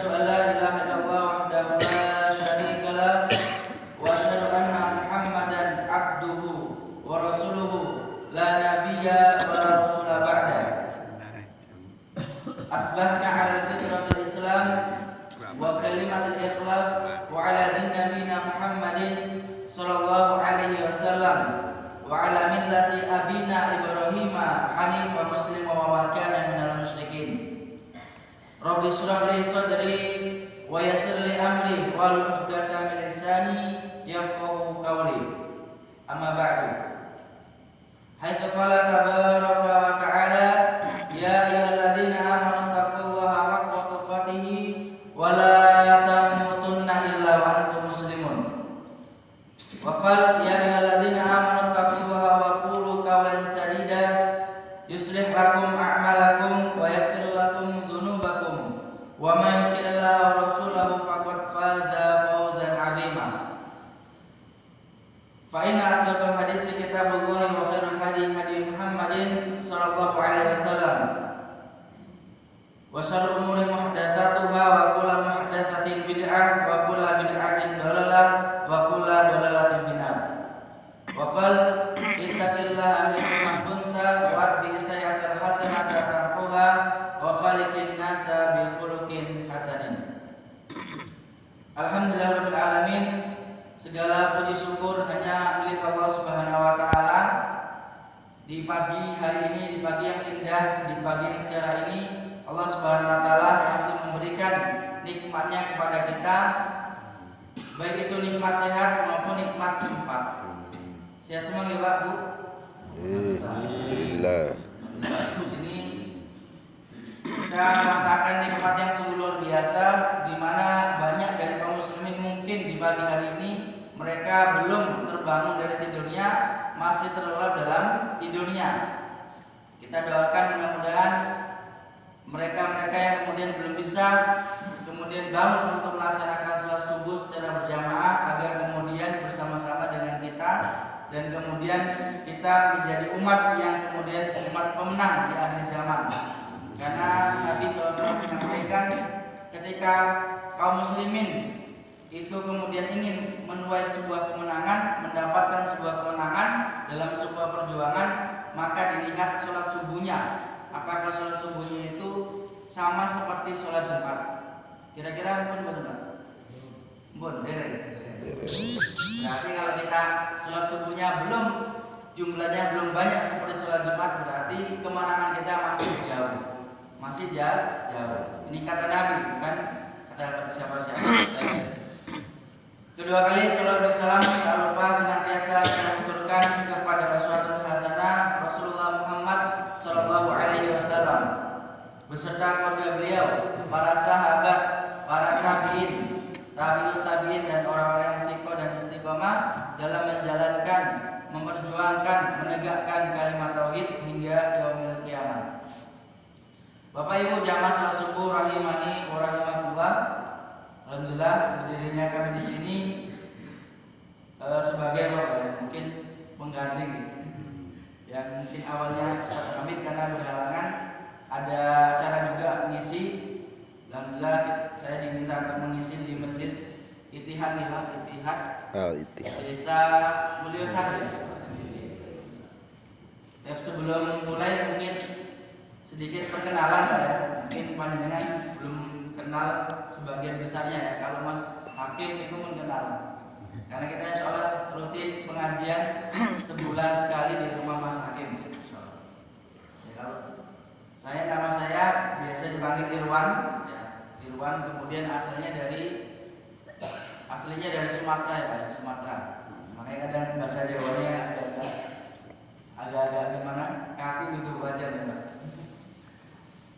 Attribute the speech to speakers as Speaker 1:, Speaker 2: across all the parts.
Speaker 1: asyhadu an la ilaha illallah wahdahu la syarika lah wa asyhadu anna Muhammadan abduhu wa rasuluhu la nabiyya wa la rasula ba'da. Asbahna 'ala fitratil Islam wa kalimatil ikhlas wa 'ala din nabiyina Muhammadin sallallahu alaihi wasallam wa 'ala millati abina Ibrahim hanifan musliman wa ma kana minal musyrikin. Rabbi shrah li sadri wa yassir li amri wal 'uqdatam min lisani yafqahu qawli. Amma ba'du. Haitsu qala tabaraka wa ta'ala ya ayyuhalladzina amanu taqullaha haqqa tuqatih wa la tamutunna illa wa antum muslimun. Wa qala ya ayyuhalladzina amanu taqullaha wa qulu qawlan sadida yuslih lakum a'malakum wa yaghfir lakum dzunubakum wa man yuti'illaha wa rasulahu faqad faza fawzan 'azima. Fa inna asdaqal hadits kitabullah wa khairul hadi hadi Muhammadin sallallahu alaihi wasallam wa syarrul umuri muhdatsatuha wa kullu muhdatsatin bid'ah wa kullu bid'atin dhalalah wa kullu dhalalatin finnar. Wa qal ittaqillaha haythu kunta wa atbi sayyi'atal hasanata tamhuha wa khaliqin nasa bi khuluqin hasanin. Alhamdulillahirabbil alamin. Segala puji syukur hanya milik Allah Subhanahu wa taala. Di pagi hari ini, di pagi yang indah, di pagi yang cerah ini, Allah Subhanahu wa taala masih memberikan nikmatnya kepada kita, baik itu nikmat sehat maupun nikmat sempat. Sehat semua ya Pak, Bu? Alhamdulillah. Di sini kita merasakan nikmat yang sungguh luar biasa, di mana banyak dari kaum muslimin mungkin di pagi hari ini mereka belum terbangun dari tidurnya, masih terlelap dalam tidurnya. Kita doakan mudah-mudahan mereka-mereka yang kemudian belum bisa kemudian bangun untuk melaksanakan sholat subuh secara berjamaah agar kemudian bersama-sama dengan kita dan kemudian kita menjadi umat yang kemudian umat pemenang di akhir zaman. Karena Nabi SAW menyampaikan ketika kaum muslimin itu kemudian ingin menuai sebuah kemenangan, mendapatkan sebuah kemenangan dalam sebuah perjuangan, maka dilihat sholat subuhnya. Apakah sholat subuhnya itu sama seperti sholat Jumat? Kira-kira pun betul nggak? Bon, berarti kalau kita sholat subuhnya belum, jumlahnya belum banyak seperti sholat Jumat, berarti kemenangan kita masih jauh, masih jauh. Ini kata Nabi, bukan kata siapa-siapa. Kedua kali salawat dan salam tak lupa senantiasa kita aturkan kepada uswatun hasanah Rasulullah Muhammad sallallahu alaihi wasallam beserta keluarga beliau, para sahabat, para tabi'in, tabi'ut tabi'in dan orang-orang yang siqah dan istiqomah dalam menjalankan, memperjuangkan, menegakkan kalimat tauhid hingga yaumil kiamat. Bapak Ibu jamaah salat subuh rahimani wa rahimakumullah. Alhamdulillah berdirinya kami di sini sebagai mungkin pengganti yang mungkin awalnya Ustaz Hamid karena berhalangan ada acara juga mengisi. Alhamdulillah saya diminta untuk mengisi di Masjid Ittihad Desa Mulyosari. Sebelum mulai mungkin sedikit perkenalan ya, mungkin panjenengan belum kenal sebagian besarnya ya. Kalau Mas Hakim itu mengenal, karena kita insya Allah rutin pengajian sebulan sekali di rumah Mas Hakim. Ya, kalau nama saya biasa dipanggil Irwan, ya, Irwan. Kemudian aslinya dari Sumatera ya, Sumatera. Makanya kadang bahasa Jawanya agak-agak gimana, kaku gitu baca ya.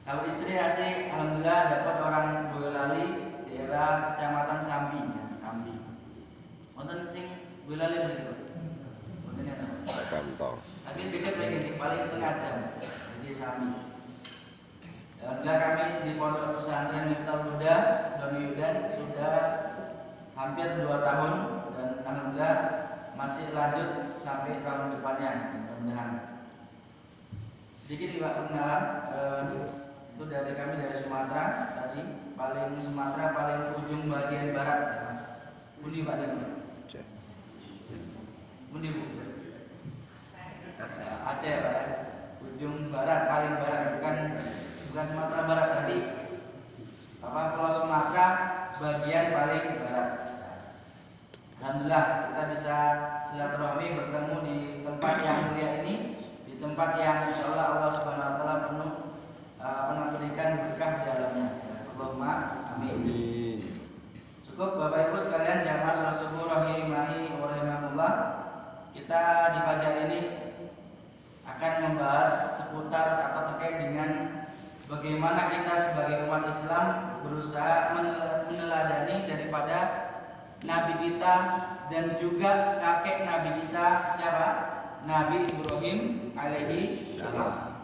Speaker 1: Kalau istri asli alhamdulillah dapat orang Boyolali, daerah Kecamatan Sambi, ya, Sambi. Wonten sing Boyolali begitu. Wonten ya. Tapi dikit lagi paling setengah jam. Jadi Sambi. Alhamdulillah kami di Pondok Pesantren Miftahul Huda Donuyudan sudah hampir 2 tahun dan alhamdulillah masih lanjut sampai tahun depannya mudah-mudahan. Sedikit Pak perkenalan. Itu dari kami dari Sumatera tadi. paling Sumatera paling ujung bagian barat. Budi Pak Dewi. Budi Bu. Aceh Pak ya. Ujung barat paling barat bukan Sumatera Barat tadi. Pulau Sumatera bagian paling barat. Alhamdulillah kita bisa silaturahmi bertemu di tempat yang mulia ini, di tempat yang insyaallah Allah Subhanahu wa taala penuh memberikan berkah di dalamnya. Allahumma amin. Cukup Bapak Ibu sekalian jamaah salat subuh rahimani wa rahimakumullah. Kita di pagi hari ini akan membahas seputar atau terkait dengan bagaimana kita sebagai umat Islam berusaha meneladani daripada Nabi kita dan juga kakek Nabi kita siapa? Nabi Ibrahim alaihi salam.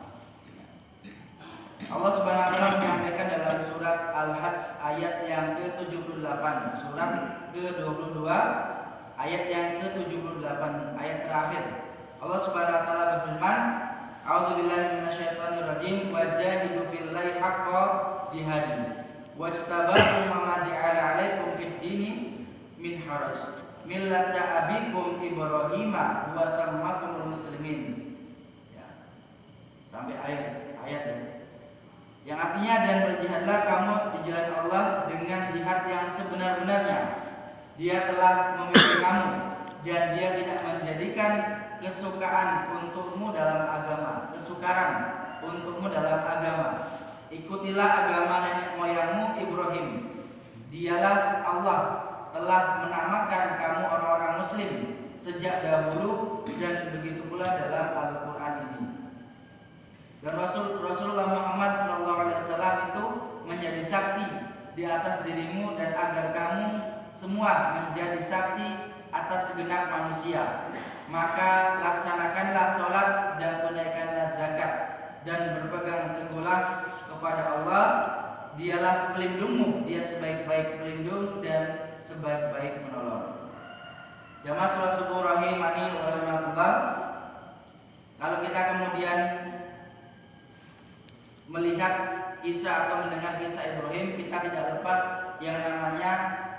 Speaker 1: Allah Subhanahu wa taala menyampaikan dalam surat Al-Hajj ayat yang ke-78, surat ke-22 ayat yang ke-78, ayat terakhir. Allah Subhanahu wa taala berfirman, A'udzubillahi minasyaitonirrajim, wajahidu fillahi haqqa jihadi wastabahu ma ja'ala 'alaikum fid dini min haraj millata abikum Ibrahim wa sammakumul muslimin. Ya. Sampai ayat ya. Yang artinya, dan berjihadlah kamu di jalan Allah dengan jihad yang sebenar-benarnya. Dia telah memilih kamu dan dia tidak menjadikan kesukaran untukmu dalam agama. Ikutilah agama nenek moyangmu Ibrahim. Dialah Allah telah menamakan kamu orang-orang muslim sejak dahulu, dan begitu pula dalam Al-Quran ini. Dan Rasulullah Muhammad SAW itu menjadi saksi di atas dirimu dan agar kamu semua menjadi saksi atas segenap manusia. Maka laksanakanlah sholat dan tunaikanlah zakat dan berpegang teguhlah kepada Allah. Dialah pelindungmu, dia sebaik-baik pelindung dan sebaik-baik menolong. Jamaah salat subuh rahimani wa rahimakumullah. Kalau kita kemudian melihat kisah atau mendengar kisah Ibrahim, kita tidak lepas yang namanya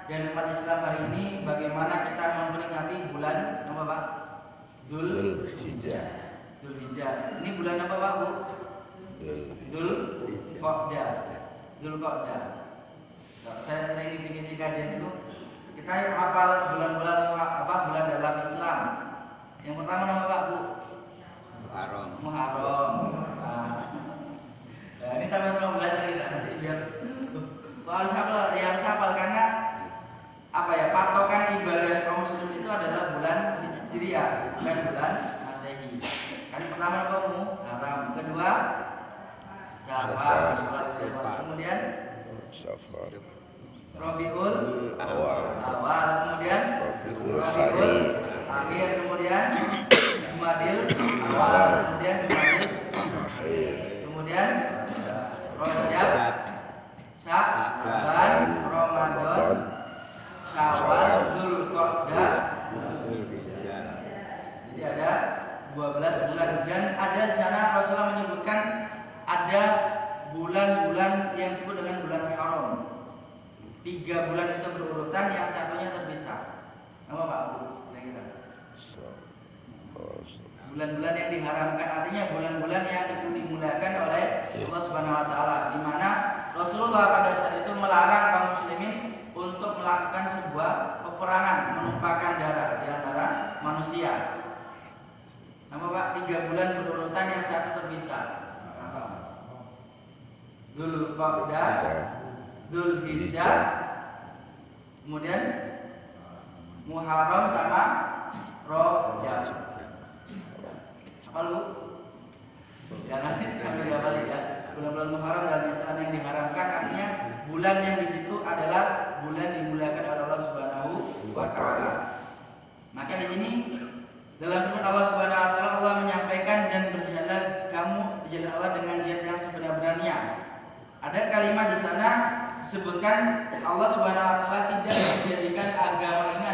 Speaker 1: dan umat Islam hari ini bagaimana kita memperingati bulan apa Pak? Dzul Hijjah. Ini bulan apa Pak Bu? Dzul Qa'dah. Saya sering ngisi-ngisi kajian itu, kita hafal bulan-bulan bulan dalam Islam. Yang pertama nama Pak Bu? Muharram. Nah, ini sama-sama belajar kita nanti biar kok harus hafal, ya harus hafal karena patokan ibadah kaum muslim itu adalah bulan Hijriah, bukan bulan Masehi. Kan pertama apa Muharram, kedua Syawal, kemudian Rabiul Awal, kemudian Rabiul Akhir, kemudian Jumadil Awal, kemudian Jumadil Akhir, kemudian Rajab, Sya'ban, Ramadan, Syawal, Dzulqa'dah. Jadi ada 12 bulan, dan ada di sana Rasulullah menyebutkan ada bulan-bulan yang disebut dengan bulan haram. 3 bulan itu berurutan, yang satunya terpisah. Nama Pak Bu? Kira-kira. Bulan-bulan yang diharamkan, artinya bulan-bulan yang itu dimuliakan oleh Allah Subhanahu wa taala, di mana Rasulullah pada saat itu melarang kaum muslimin untuk melakukan sebuah peperangan, menumpahkan darah di antara manusia. Nama Pak? 3 bulan berurutan, yang satu terpisah. Dzulqa'dah, Dzulhijjah, kemudian Muharram sama Rajab. Apa lu? Jangan sampai dihafal ya. Bulan-bulan Muharram dalam Islam yang diharamkan, artinya bulan yang di situ adalah bulan dimuliakan oleh Allah Subhanahu wa taala. Maka di sini dalam firman Allah Subhanahu wa taala, Allah menyampaikan, dan berjihadlah kamu di jalan Allah dengan jihad yang sebenar-benarnya. Ada kalimat di sana disebutkan Allah Subhanahu wa taala tidak menjadikan agama ini